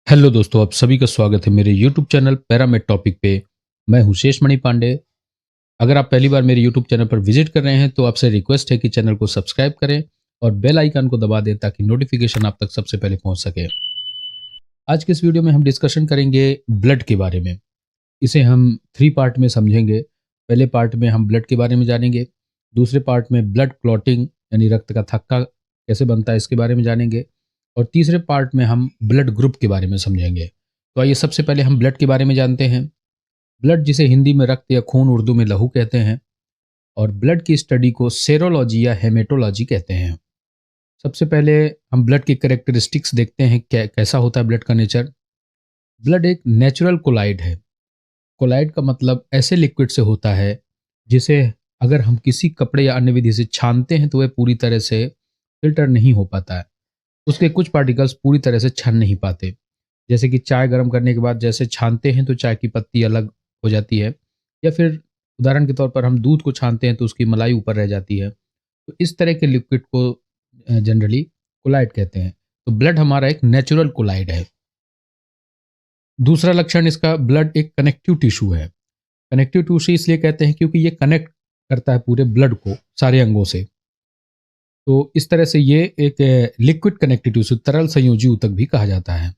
Hello दोस्तों, आप सभी का स्वागत है मेरे यूट्यूब चैनल पैरामेड टॉपिक पे। मैं हूं शेष मणि पांडे। अगर आप पहली बार मेरे यूट्यूब चैनल पर विजिट कर रहे हैं तो आपसे रिक्वेस्ट है कि चैनल को सब्सक्राइब करें और बेल आइकन को दबा दें ताकि नोटिफिकेशन आप तक सबसे पहले पहुंच सके। आज के इस वीडियो में हम डिस्कशन करेंगे ब्लड के बारे में। इसे हम थ्री पार्ट में समझेंगे। पहले पार्ट में हम ब्लड के बारे में जानेंगे। दूसरे पार्ट में ब्लड क्लॉटिंग यानी रक्त का थक्का कैसे बनता है इसके बारे में जानेंगे। और तीसरे पार्ट में हम ब्लड ग्रुप के बारे में समझेंगे। तो आइए सबसे पहले हम ब्लड के बारे में जानते हैं। ब्लड जिसे हिंदी में रक्त या खून, उर्दू में लहू कहते हैं, और ब्लड की स्टडी को सेरोलॉजी या हेमेटोलॉजी कहते हैं। सबसे पहले हम ब्लड की कैरेक्टरिस्टिक्स देखते हैं, कैसा होता है ब्लड का नेचर। ब्लड एक नेचुरल कोलाइड है। कोलाइड का मतलब ऐसे लिक्विड से होता है जिसे अगर हम किसी कपड़े या अन्य विधि से छानते हैं तो वह पूरी तरह से फिल्टर नहीं हो पाता है। उसके कुछ पार्टिकल्स पूरी तरह से छन नहीं पाते। जैसे कि चाय गर्म करने के बाद जैसे छानते हैं तो चाय की पत्ती अलग हो जाती है, या फिर उदाहरण के तौर पर हम दूध को छानते हैं तो उसकी मलाई ऊपर रह जाती है। तो इस तरह के लिक्विड को जनरली कोलाइड कहते हैं। तो ब्लड हमारा एक नेचुरल कोलाइड है। दूसरा लक्षण इसका, ब्लड एक कनेक्टिव टिश्यू है। कनेक्टिव टिश्यू इसलिए कहते हैं क्योंकि ये कनेक्ट करता है पूरे ब्लड को सारे अंगों से। तो इस तरह से ये एक लिक्विड कनेक्टिव टिश्यू, तरल संयोजी ऊतक भी कहा जाता है।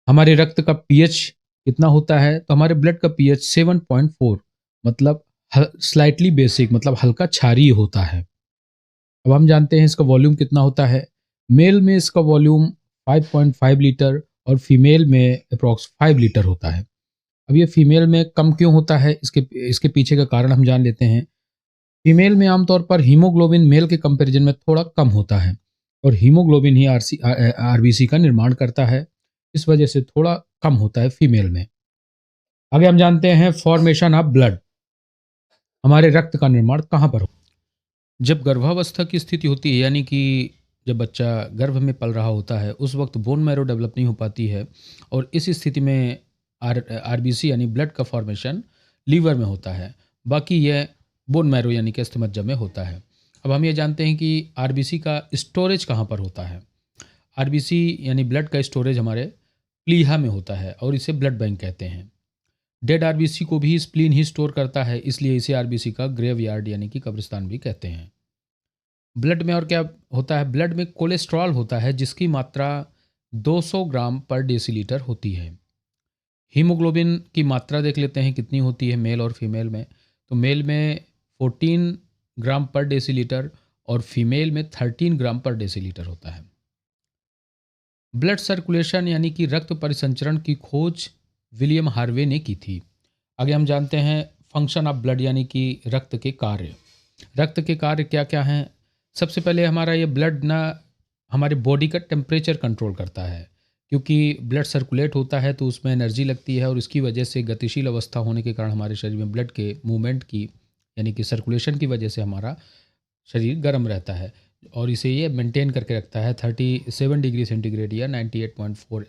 हमारे रक्त का पीएच कितना होता है, तो हमारे ब्लड का पीएच 7.4, मतलब स्लाइटली बेसिक, मतलब हल्का क्षारीय होता है। अब हम जानते हैं इसका वॉल्यूम कितना होता है। मेल में इसका वॉल्यूम 5.5 लीटर और फीमेल में अप्रॉक्स 5 लीटर होता है। अब ये फीमेल में कम क्यों होता है, इसके इसके पीछे का कारण हम जान लेते हैं। फीमेल में आमतौर पर हीमोग्लोबिन मेल के कंपैरिजन में थोड़ा कम होता है, और हीमोग्लोबिन ही आरबीसी का निर्माण करता है। इस वजह से थोड़ा कम होता है फीमेल में। आगे हम जानते हैं फॉर्मेशन ऑफ ब्लड। हमारे रक्त का निर्माण कहाँ पर हो। जब गर्भावस्था की स्थिति होती है, यानी कि जब बच्चा गर्भ में पल रहा होता है, उस वक्त बोन मैरो डेवलप नहीं हो पाती है, और इस स्थिति में आरबीसी यानी ब्लड का फॉर्मेशन लीवर में होता है। बाकी यह बोन मैरो यानी कि अस्थि में होता है। अब हम ये जानते हैं कि आरबीसी का स्टोरेज कहाँ पर होता है। आरबीसी यानी ब्लड का स्टोरेज हमारे प्लीहा में होता है, और इसे ब्लड बैंक कहते हैं। डेड आरबीसी को भी स्प्लीन ही स्टोर करता है, इसलिए इसे आरबीसी का ग्रेवयार्ड यानी कि कब्रिस्तान भी कहते हैं। ब्लड में और क्या होता है, ब्लड में कोलेस्ट्रॉल होता है जिसकी मात्रा 200 ग्राम पर डेसीलीटर होती है। हीमोग्लोबिन की मात्रा देख लेते हैं कितनी होती है मेल और फीमेल में। तो मेल में 14 ग्राम पर डेसीलीटर और फीमेल में 13 ग्राम पर डेसीलीटर होता है। ब्लड सर्कुलेशन यानी कि रक्त परिसंचरण की खोज विलियम हार्वे ने की थी। आगे हम जानते हैं फंक्शन ऑफ ब्लड यानी कि रक्त के कार्य। रक्त के कार्य क्या क्या हैं। सबसे पहले हमारा ये ब्लड ना हमारे बॉडी का टेम्परेचर कंट्रोल करता है, क्योंकि ब्लड सर्कुलेट होता है तो उसमें एनर्जी लगती है, और इसकी वजह से गतिशील अवस्था होने के कारण हमारे शरीर में ब्लड के मूवमेंट की यानी कि सर्कुलेशन की वजह से हमारा शरीर गर्म रहता है, और इसे ये मेंटेन करके रखता है 37 डिग्री सेंटीग्रेड या 98.4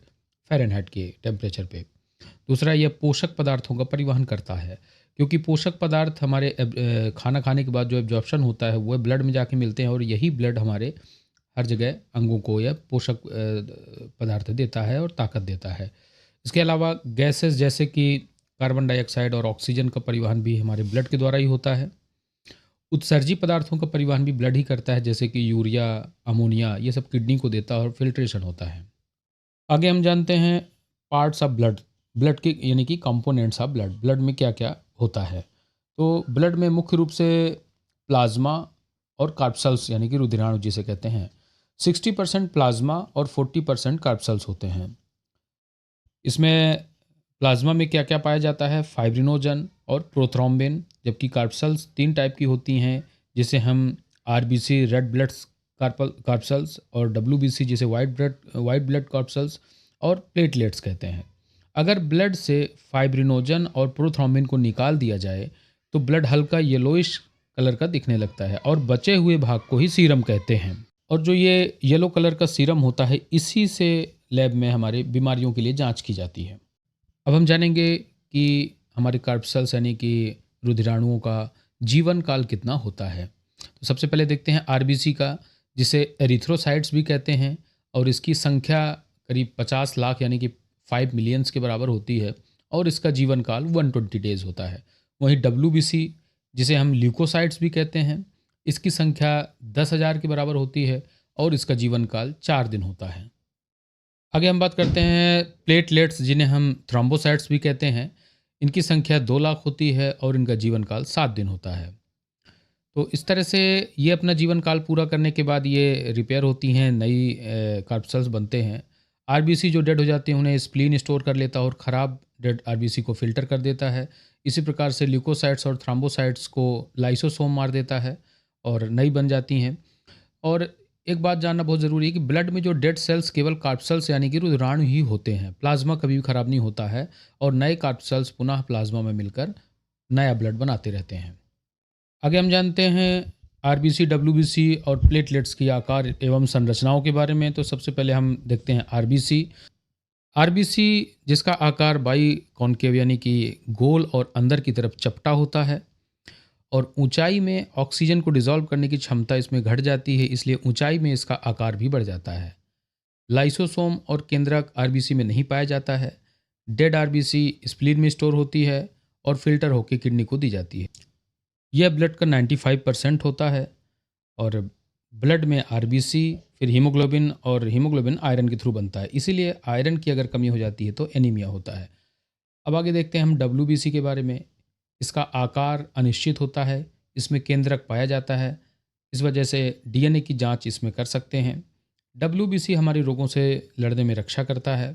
फ़ारेनहाइट के टेम्परेचर पे। दूसरा, यह पोषक पदार्थों का परिवहन करता है, क्योंकि पोषक पदार्थ हमारे खाना खाने के बाद जो एब्जॉर्प्शन होता है वह ब्लड में जाके मिलते हैं, और यही ब्लड हमारे हर जगह अंगों को यह पोषक पदार्थ देता है और ताकत देता है। इसके अलावा गैसेस जैसे कि कार्बन डाइऑक्साइड और ऑक्सीजन का परिवहन भी हमारे ब्लड के द्वारा ही होता है। उत्सर्जी पदार्थों का परिवहन भी ब्लड ही करता है, जैसे कि यूरिया, अमोनिया, ये सब किडनी को देता है और फिल्ट्रेशन होता है। आगे हम जानते हैं पार्ट्स ऑफ ब्लड। ब्लड के यानी कि कंपोनेंट्स ऑफ ब्लड। ब्लड में क्या क्या होता है। तो ब्लड में मुख्य रूप से प्लाज्मा और कार्पसल्स यानी कि रुधिराणु जिसे कहते हैं, 60% प्लाज्मा और 40% कार्पसल्स होते हैं। इसमें प्लाज्मा में क्या क्या पाया जाता है, फाइब्रिनोजन और प्रोथ्रोम्बिन, जबकि कार्पसल्स 3 टाइप की होती हैं, जिसे हम आरबीसी रेड ब्लड कार्पसल्स और डब्ल्यूबीसी जिसे वाइट ब्लड कार्पसल्स और प्लेटलेट्स कहते हैं। अगर ब्लड से फाइब्रिनोजन और प्रोथ्रोम्बिन को निकाल दिया जाए तो ब्लड हल्का येलोइश कलर का दिखने लगता है, और बचे हुए भाग को ही सीरम कहते हैं। और जो ये येलो कलर का सीरम होता है, इसी से लैब में हमारे बीमारियों के लिए जांच की जाती है। अब हम जानेंगे कि हमारे कार्पसल्स यानी कि रुधिराणुओं का जीवन काल कितना होता है। तो सबसे पहले देखते हैं आरबीसी का, जिसे एरिथ्रोसाइट्स भी कहते हैं, और इसकी संख्या करीब 50 लाख यानी कि 5 मिलियंस के बराबर होती है और इसका जीवन काल 120 डेज होता है। वहीं WBC जिसे हम ल्यूकोसाइट्स भी कहते हैं, इसकी संख्या 10,000 के बराबर होती है और इसका जीवन काल 4 दिन होता है। आगे हम बात करते हैं प्लेटलेट्स जिन्हें हम थ्रोम्बोसाइट्स भी कहते हैं। इनकी संख्या 2 लाख होती है और इनका जीवन काल 7 दिन होता है। तो इस तरह से ये अपना जीवन काल पूरा करने के बाद ये रिपेयर होती हैं, नई कार्पसेल्स बनते हैं। आरबीसी जो डेड हो जाते हैं उन्हें स्प्लीन स्टोर कर लेता है और ख़राब डेड आरबीसी को फ़िल्टर कर देता है। इसी प्रकार से ल्यूकोसाइट्स और थ्रोम्बोसाइट्स को लाइसोसोम मार देता है और नई बन जाती हैं। और एक बात जानना बहुत ज़रूरी है कि ब्लड में जो डेड सेल्स केवल कार्पसेल्स यानी कि रुधिराणु ही होते हैं। प्लाज्मा कभी भी ख़राब नहीं होता है और नए कार्पसेल्स पुनः प्लाज्मा में मिलकर नया ब्लड बनाते रहते हैं। आगे हम जानते हैं आरबीसी, डब्ल्यूबीसी और प्लेटलेट्स की आकार एवं संरचनाओं के बारे में। तो सबसे पहले हम देखते हैं आरबीसी। आरबीसी जिसका आकार बाई कॉन्केव यानी कि गोल और अंदर की तरफ चपटा होता है और ऊंचाई में ऑक्सीजन को डिसॉल्व करने की क्षमता इसमें घट जाती है, इसलिए ऊंचाई में इसका आकार भी बढ़ जाता है। लाइसोसोम और केंद्रक आरबीसी में नहीं पाया जाता है। डेड आरबीसी स्प्लीन में स्टोर होती है और फिल्टर होकर किडनी को दी जाती है। यह ब्लड का 95% होता है और ब्लड में आरबीसी, फिर हीमोग्लोबिन और हीमोग्लोबिन आयरन के थ्रू बनता है। इसीलिए आयरन की अगर कमी हो जाती है तो एनीमिया होता है। अब आगे देखते हैं हम डब्ल्यूबीसी के बारे में। इसका आकार अनिश्चित होता है, इसमें केंद्रक पाया जाता है, इस वजह से डीएनए की जांच इसमें कर सकते हैं। डब्ल्यूबीसी हमारे रोगों से लड़ने में रक्षा करता है।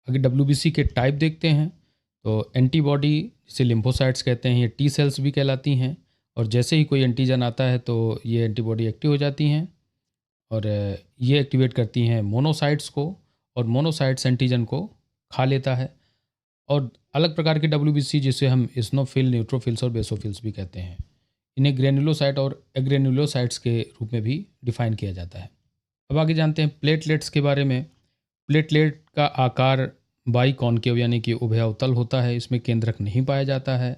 आगे डब्ल्यूबीसी के टाइप देखते हैं तो एंटीबॉडी जिसे लिम्फोसाइट्स कहते हैं, ये टी सेल्स भी कहलाती हैं और जैसे ही कोई एंटीजन आता है तो ये एंटीबॉडी एक्टिव हो जाती हैं और ये एक्टिवेट करती हैं मोनोसाइट्स को और मोनोसाइट्स एंटीजन को खा लेता है। और अलग प्रकार के डब्ल्यूबीसी जिसे हम इस्नोफिल, न्यूट्रोफिल्स और बेसोफिल्स भी कहते हैं, इन्हें ग्रेनुलोसाइट और एग्रेनुलोसाइट्स के रूप में भी डिफाइन किया जाता है। अब आगे जानते हैं प्लेटलेट्स के बारे में। प्लेटलेट का आकार बाई कॉन्केव यानी कि उभयावतल होता है, इसमें केंद्रक नहीं पाया जाता है।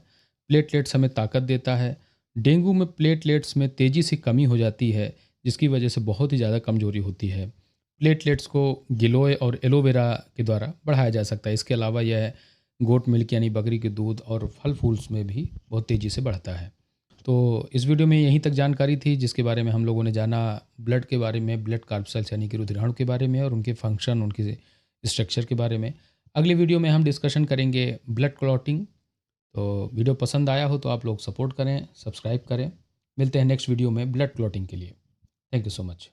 प्लेटलेट्स हमें ताकत देता है। डेंगू में प्लेटलेट्स में तेज़ी से कमी हो जाती है जिसकी वजह से बहुत ही ज़्यादा कमजोरी होती है। प्लेटलेट्स को गिलोय और एलोवेरा के द्वारा बढ़ाया जा सकता है। इसके अलावा यह गोट मिल्क यानी बकरी के दूध और फल फूल्स में भी बहुत तेज़ी से बढ़ता है। तो इस वीडियो में यहीं तक जानकारी थी जिसके बारे में हम लोगों ने जाना ब्लड के बारे में, ब्लड कार्पसेल्स यानी कि रुधिराणु के बारे में और उनके फंक्शन, उनके स्ट्रक्चर के बारे में। अगली वीडियो में हम डिस्कशन करेंगे ब्लड क्लॉटिंग। तो वीडियो पसंद आया हो तो आप लोग सपोर्ट करें, सब्सक्राइब करें। मिलते हैं नेक्स्ट वीडियो में ब्लड क्लॉटिंग के लिए। Thank you so much.